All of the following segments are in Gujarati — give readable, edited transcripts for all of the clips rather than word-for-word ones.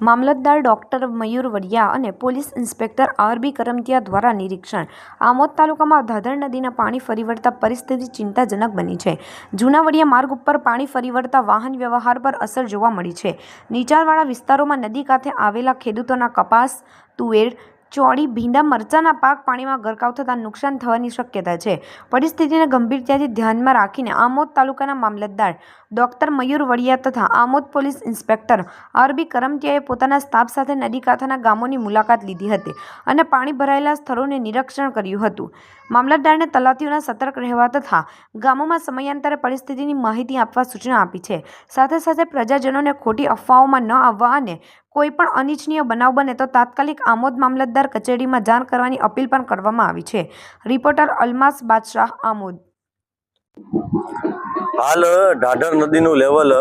મામલતદાર ડોક્ટર મયુર વડિયા અને પોલીસ ઇન્સ્પેક્ટર આર.બી. કરમતિયા દ્વારા નિરીક્ષણ. આમોદ તાલુકામાં ધાધર નદીના પાણી ફરી વળતા પરિસ્થિતિ ચિંતાજનક બની છે. જૂના વડિયા માર્ગ ઉપર પાણી ફરી વળતા વાહન વ્યવહાર પર અસર જોવા મળી છે. નીચાણવાળા વિસ્તારોમાં નદી કાંઠે આવેલા ખેડૂતોના કપાસ, તુવેર, ચોળી, ભીંડા, મરચાના પાક પાણીમાં ગરકાવ થતાં નુકસાન થવાની શક્યતા છે. પરિસ્થિતિને ગંભીરતાથી ધ્યાનમાં રાખીને આમોદ તાલુકાના મામલતદાર ડોક્ટર મયુર વડિયા તથા આમોદ પોલીસ ઇન્સ્પેક્ટર આર.બી. કરમતિયાએ પોતાના સ્ટાફ સાથે નદી કાંઠાના ગામોની મુલાકાત લીધી હતી અને પાણી ભરાયેલા સ્થળોનું નિરીક્ષણ કર્યું હતું. મામલતદારને તલાટીઓના સતર્ક રહેવા તથા ગામોમાં સમયાંતરે પરિસ્થિતિની માહિતી આપવા સૂચના આપી છે. સાથે સાથે પ્રજાજનોને ખોટી અફવાઓમાં ન આવવા અને કોઈ પણ અનિચ્છનીય બનાવ બને તો તાત્કાલિક આમોદ મામલતદાર કચેરીમાં જાણ કરવાની અપીલ પણ કરવામાં આવી છે. રિપોર્ટર અલમાસ બાદશાહ, આમોદ. હાલ ધાધર નદીનું લેવલ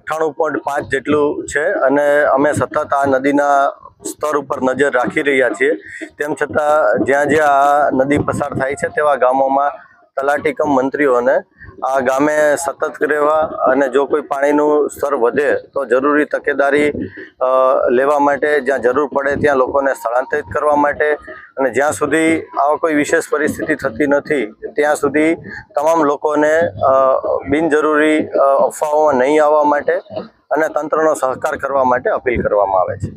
98.5 જેટલું છે અને અમે સતત આ નદીના સ્તર ઉપર નજર રાખી રહ્યા છીએ. તેમ છતાં જ્યાં જ્યાં આ નદી પસાર થાય છે તેવા ગામોમાં તલાટી કમ મંત્રીઓને આ ગામે સતત રહેવા અને જો કોઈ પાણીનું સ્તર વધે તો જરૂરી તકેદારી લેવા માટે, જ્યાં જરૂર પડે ત્યાં લોકોને સ્થળાંતરિત કરવા માટે અને જ્યાં સુધી આવા કોઈ વિશેષ પરિસ્થિતિ થતી નથી ત્યાં સુધી તમામ લોકોને બિનજરૂરી અફવાઓમાં નહીં આવવા માટે અને તંત્રનો સહકાર કરવા માટે અપીલ કરવામાં આવે છે.